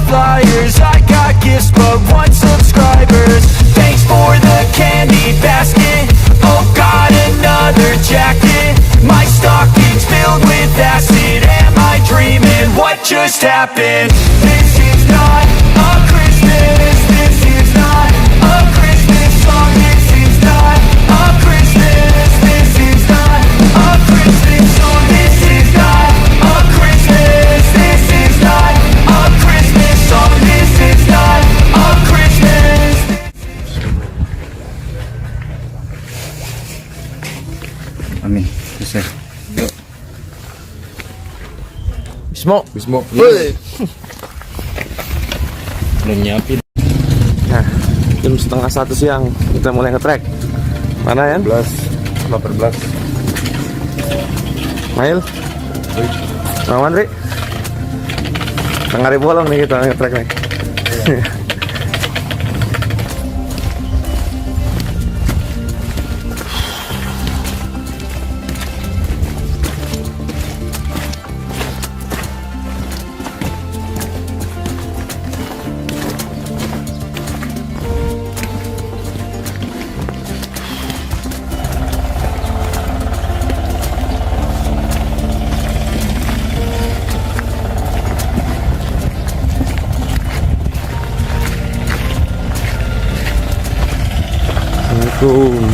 flyers. I got gifts but one subscribers. Thanks for the candy basket. Oh God, another jacket. My stocking's filled with acid. Am I dreaming? What just happened? This is not a Christmas. This is not a Christmas song. This is not a Christmas. This is not a Christmas song. This is not a Christmas. This is not a Christmas song. This is not a Christmas. Amin, bisa. Bismo. Belum nyiapin. Nah, jam 12:30 siang kita mulai nge-track. Mana ya? 18. Mail? Aman, Ri? Tengah bolong nih kita nge-track nih. Assalamualaikum.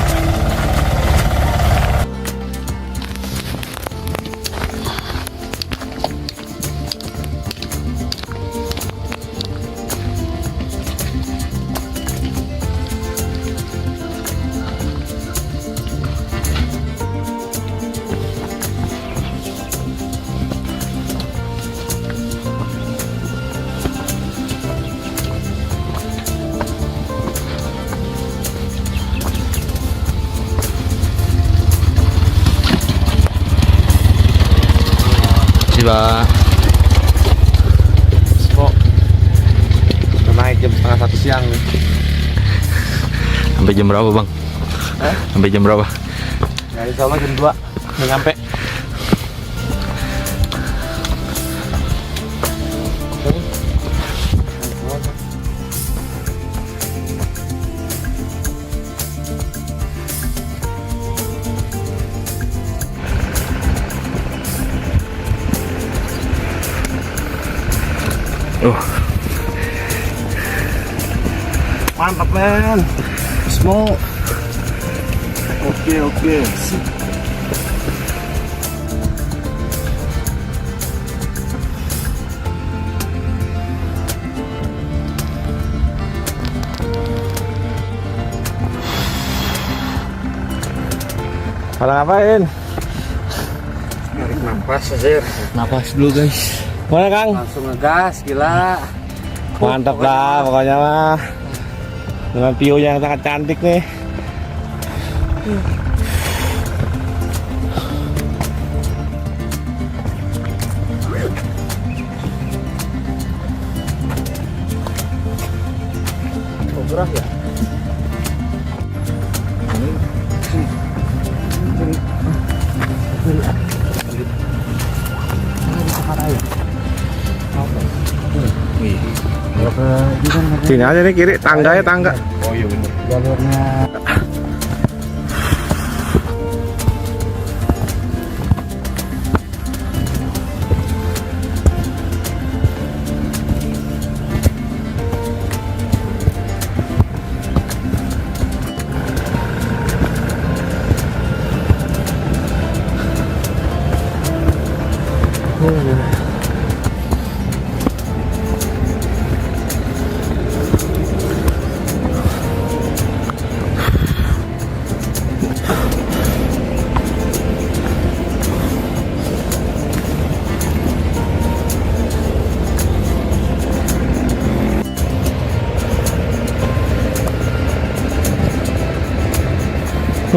Pak. Kok naik jam 12:30 siang nih. Sampai jam berapa, Bang? Sampai jam berapa? Ya insya Allah jam 2 udah nyampe. Mantap men, Bismo. Oke. Pada ngapain? Tarik nafas aja. Nafas dulu, guys. Mana Kang? Langsung ngegas, gila. Mantap lah pokoknya mah. Dengan view yang sangat cantik nih. Gerak ya? Sini aja nih kiri, tangga ya tangga. Oh iya bener. Jalurnya.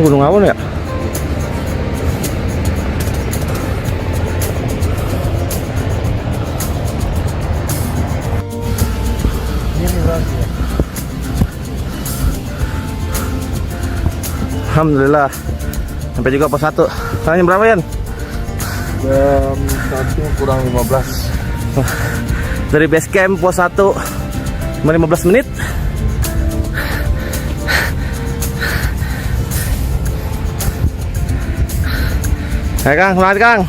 Gunung Awon ya? Alhamdulillah sampai juga pos 1. Sekarang jam berapa, Yan? Jam 1 kurang 15. Dari base camp pos 1 cuma 15 menit. Ayo Kang, semangat Kang.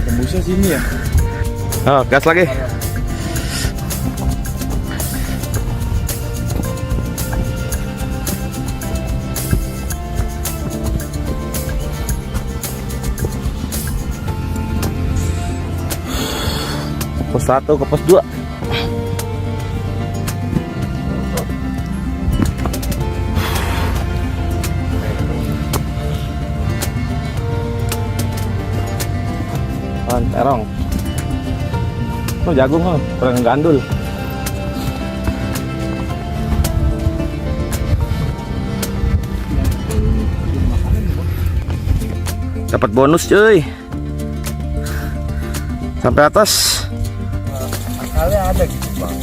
Tembusnya sini ya. Oh, gas lagi. Pos 1 ke pos 2. Terong. Oh, jagung kan, kurang gandul. Dapat bonus cuy. Sampai atas. Akalnya ada gitu bang.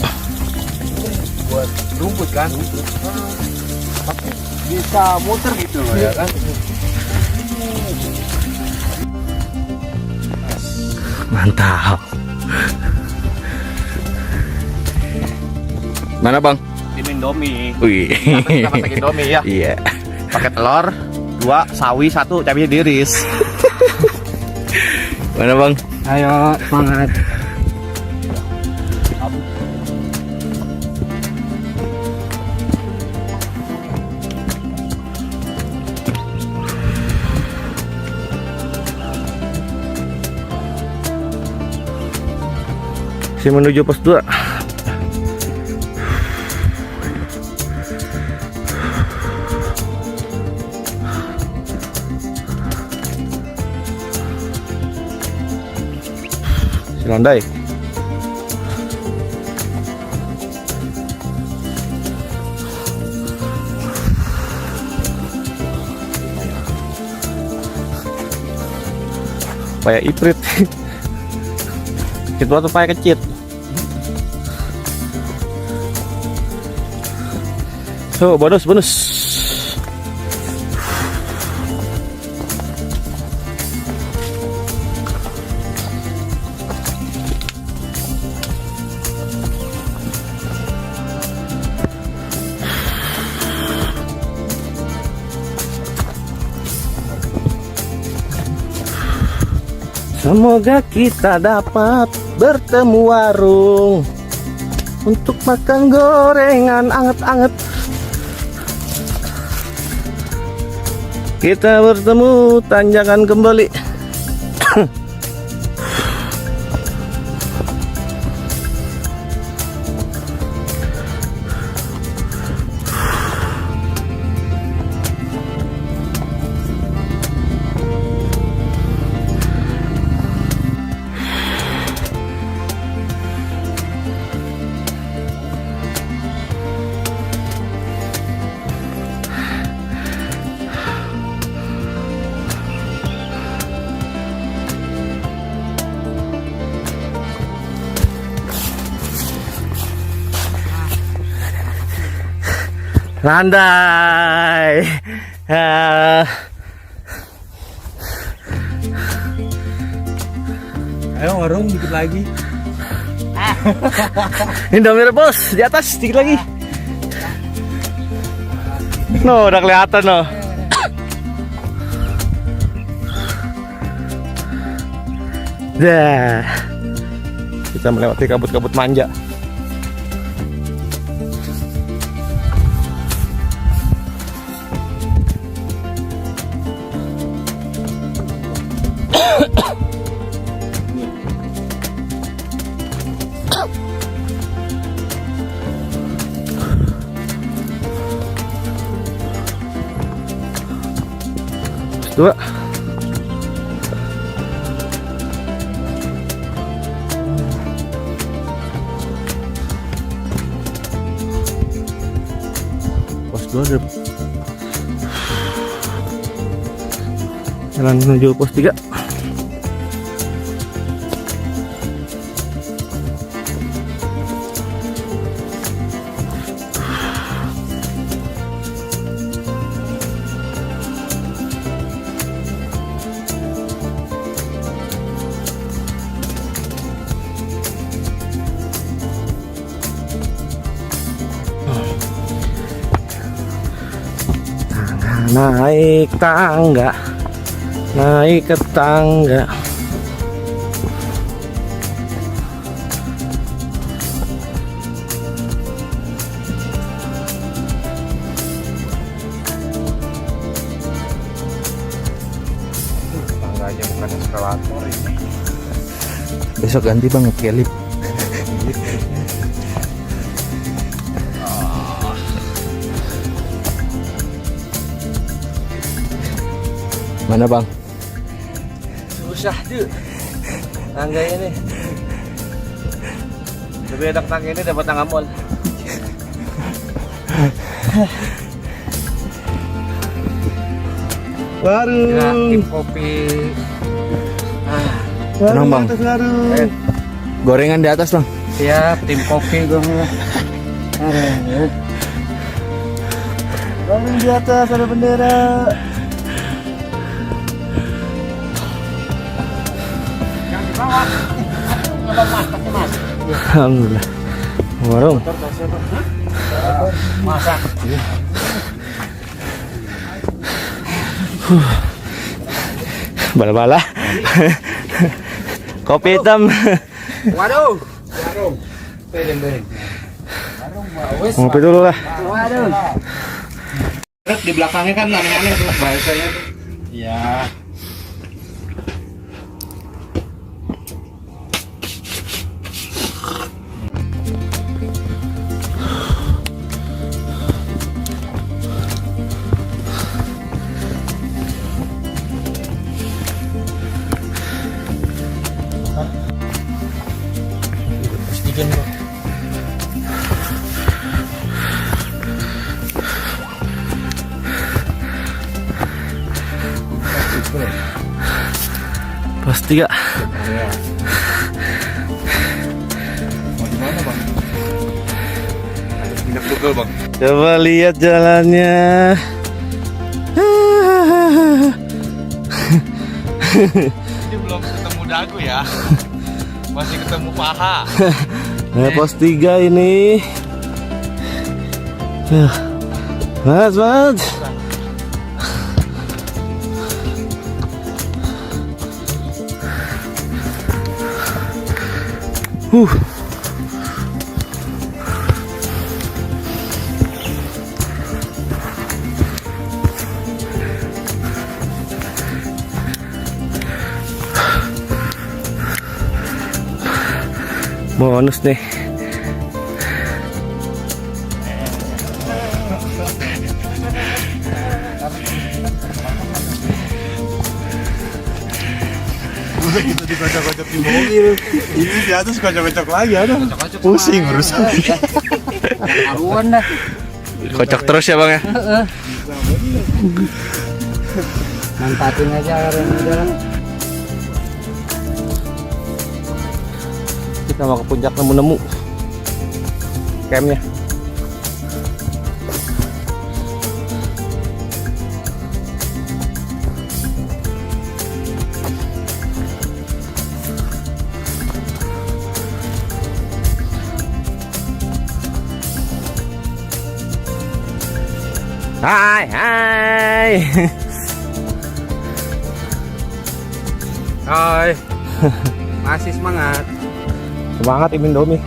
Buat rumput kan. Bisa muter gitu loh ya kan. Mantap. Mana bang? Tim Indomie. Wih. Kita masak Indomie ya. Iya. Pakai telur 2, sawi 1, cabenya diiris. Mana bang? Ayo semangat. Si menuju pos 2. Si landai. Paya iprit. Itu atau paya kecil. So, bonus. Semoga kita dapat bertemu warung untuk makan gorengan anget-anget. Kita bertemu tanjakan kembali. Landai. Ayo warung dikit lagi. Indomie rebus di atas sedikit lagi. No, udah kelihatan no. Dah. Kita melewati kabut-kabut manja. Dua. Pos 2 ada. Jalan menuju pos 3. naik tangga, naik ke tangga. Tangganya bukan eskalator ini. Besok ganti bang, kelip. Mana bang? Susah tuh tangga ini. Lebih enak tangga ini dapat tangga mall. Baru. Tim kopi. Tenang bang. Gorengan di atas bang. Siap, tim kopi gue. Gorengan di atas ada bendera. Alhamdulillah. Warung. Masak. Bala-bala. Kopi hitam. Waduh. Ngopi dulu lah. Waduh. Di belakangnya kan aneh-aneh tuh bahasanya tuh. Iya. Pasti gak? Mau di mana, Bang? Nginep Google, Bang. Coba lihat jalannya. Ini belum ketemu dagu ya. Masih ketemu paha. Nah, pos 3 ini. Mas. Bonus nih. Kita dikocok-kocok di mobil. Ini di atas kocok-kocok lagi ada. Pusing urusan. Aruan dah. Kocok terus ya bang ya. Manfaatin aja karena jalan. Kita mau ke puncak nemu-nemu campnya. Hai. Hai. Masih semangat. Semangat Imin Domi.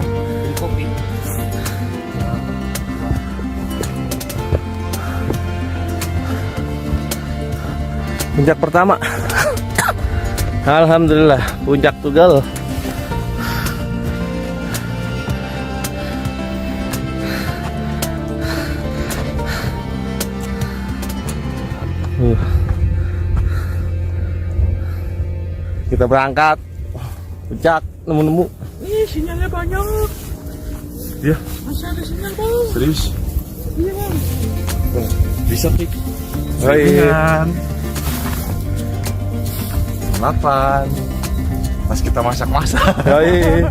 Beli kopi. Puncak pertama. Alhamdulillah, puncak Tugal. Kita berangkat puncak, nemu-nemu. Ih, sinyalnya banyak. Iya. Masih ada sinyal, Bang. Serius? Iya, Bang. Bisa sih. Oh, iya. 8. Pas kita masak-masak. Yoi.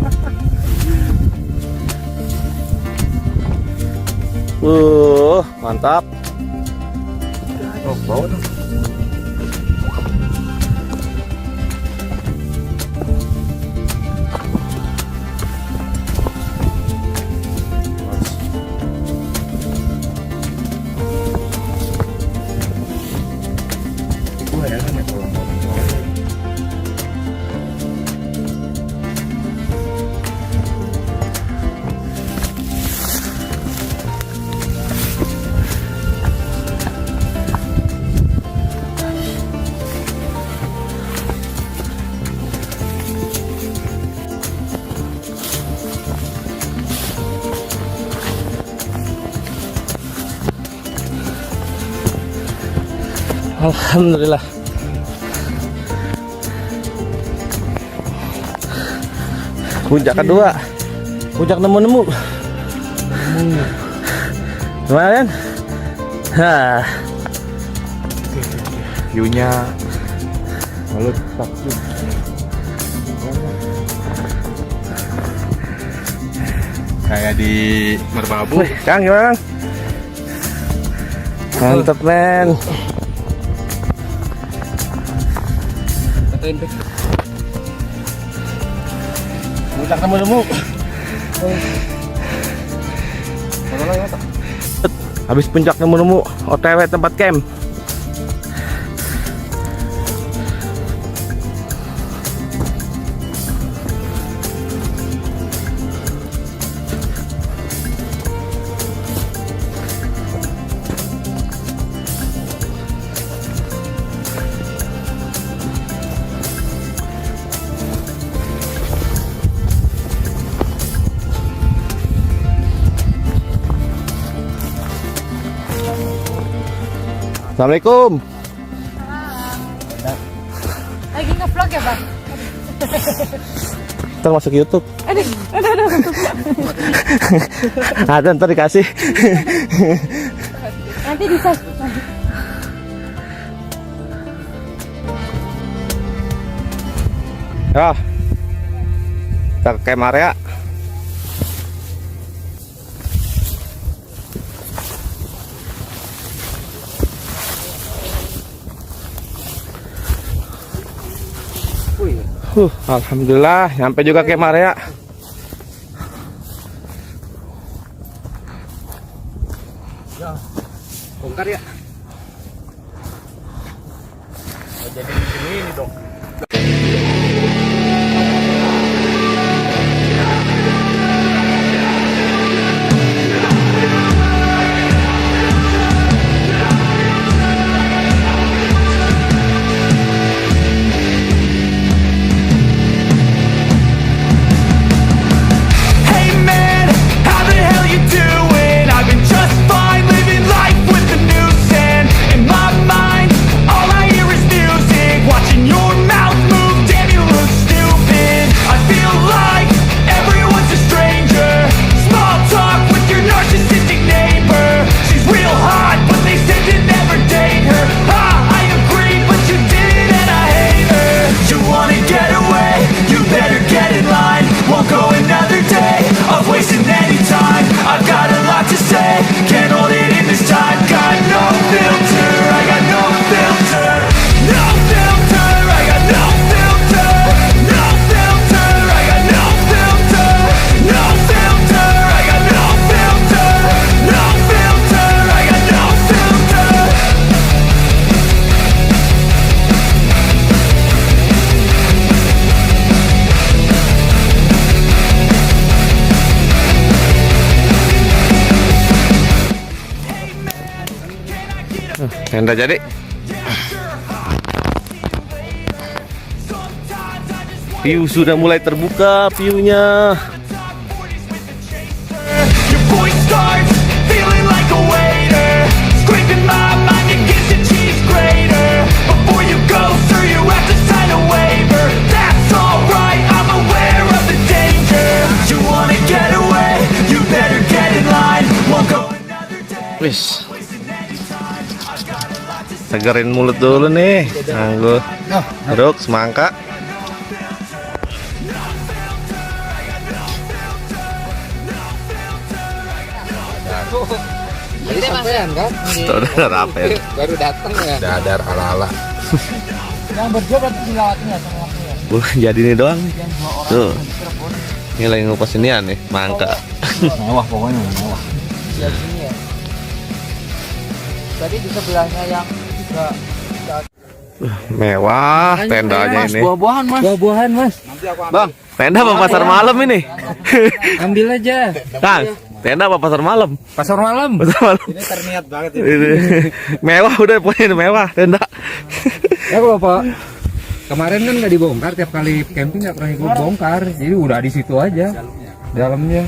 Mantap. Oh, bau dong. Alhamdulillah. Puncak kedua. Puncak nemu-nemu. Gimana kan? Hah. View-nya lalu takjub. Kayak di Merbabu. Wih, Kang gimana, Kang? Mantep, men. Puncak nemu-nemu. Habis puncak nemu-nemu, OTW tempat camp. Assalamualaikum. Lagi nge-vlog ya, Bang? Ntar masuk YouTube. Aduh. Ada ntar dikasih. Nanti bisa. Ya, kita ke camp area. Alhamdulillah, nyampe juga camp area. Bongkar ya. Jadi ini dong. Hey man, how the hell you doing? I've been just fine, living life with the noose and in my mind, all I hear is music. Watching your mouth move, damn you look stupid. I feel like everyone's a stranger. Small talk with your narcissistic neighbor. She's real hot, but they said to never date her. I agree, but you did it and I hate her. You wanna get away? You better get in line. Won't go another day of wasting any time. I've got a lot to say, can't hold it in this time. Got no filter, I got no filter. No filter, I got no filter. No filter, I got no filter. No filter, I got no filter. No filter, I got no filter. Tenda jadi. View sudah mulai terbuka, view-nya. Your voice starts feeling like a waiter, scraping my mind against a cheese grater. Before you go, sir, you have to sign a waiver. That's alright, I'm aware of the danger. You wanna get away? You better get in line. Won't go another day. Wis. Segerin mulut dulu nih. Anggo. Duduk semangka. Jadi sampean kan? Saudara apa ya? Baru datang ya. Dadar ala-ala. Yang berdua berarti dilawatin ya sama waktunya. Jadi ini doang nih. Tuh. Ini lagi ngupas inian nih, mangka. Mewah pokoknya, mewah. Ya gini ya. Tadi di sebelahnya yang juga Mewah tendanya ini. buah-buahan, Mas. Buah-buahan, Mas. Bang, tenda apa pasar malam ini? Ambil aja. Kang, tenda apa pasar malam? Pasar malam. Pasar malam. Ini terniat banget ini. Ini. Mewah udah pokoknya mewah tenda. Ya kalau Pak, kemarin kan nggak dibongkar, tiap kali camping nggak pernah ikut bongkar, jadi udah di situ aja. Dalamnya.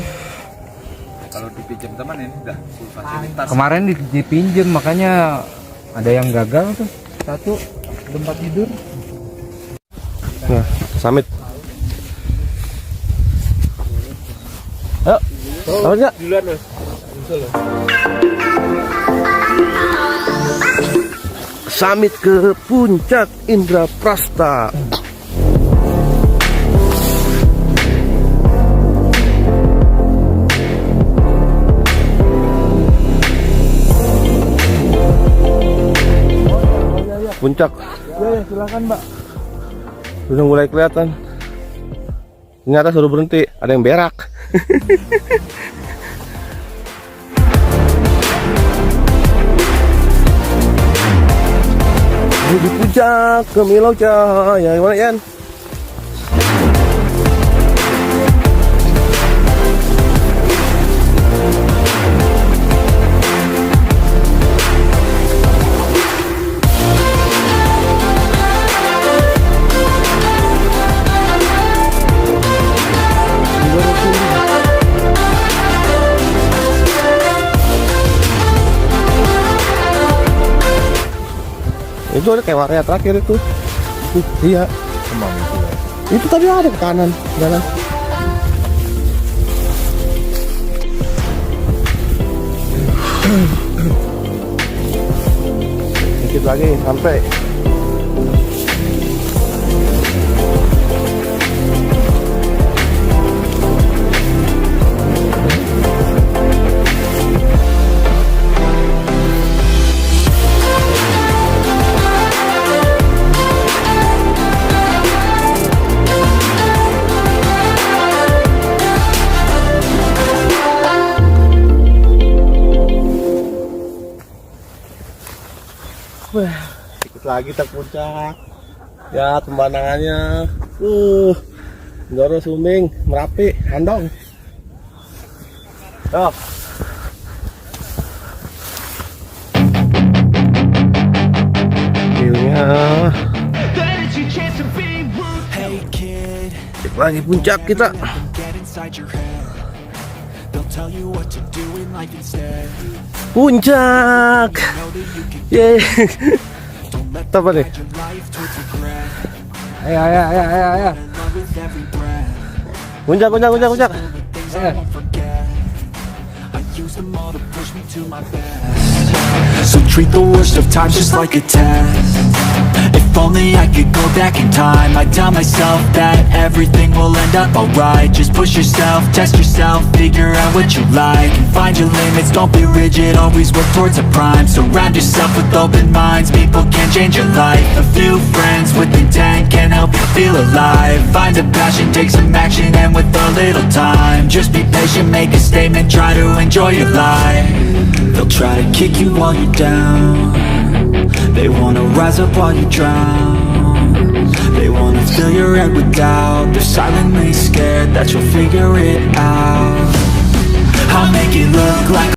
Kalau dipinjam teman ini udah full fasilitas. Kemarin dipinjem, makanya ada yang gagal tuh. Satu tempat tidur. Nah, summit. Ayo, apa enggak? Duluan mas. Summit ke puncak Indraprasta. Puncak. Ya, silakan mbak. Udah mulai kelihatan. Ternyata suruh berhenti, ada yang berak. Di puncak ke Milau Cahaya, gimana Yan? Itu ada kayak area terakhir itu. Iya. Emang itu ya. Itu tadi ada ke kanan jalan. Dikit lagi sampai. Dikit lagi tak puncak. Ya pemandangannya. Ndoro Suming, Merapi, Andong. Yo. View-nya. Hey kid, Dikit lagi puncak kita. get inside your head. They'll tell you what to do in life instead. Puncak. Know that you can Yeay. don't let Apa nih? your life towards regret. Ayo. In love with every breath. Puncak. The things I won't forget. I use them all to push me to my best. So treat the worst of times just like a test. If only I could go back in time, I'd tell myself that everything will end up alright. Just push yourself, test yourself, figure out what you like, and find your limits, don't be rigid, always work towards a prime. Surround yourself with open minds, people can change your life. A few friends with intent can help you feel alive. Find a passion, take some action, and with a little time, just be patient, make a statement, try to enjoy your life. They'll try to kick you while you're down, they wanna rise up while you drown. They wanna fill your head with doubt, they're silently scared that you'll figure it out. I'll make it look like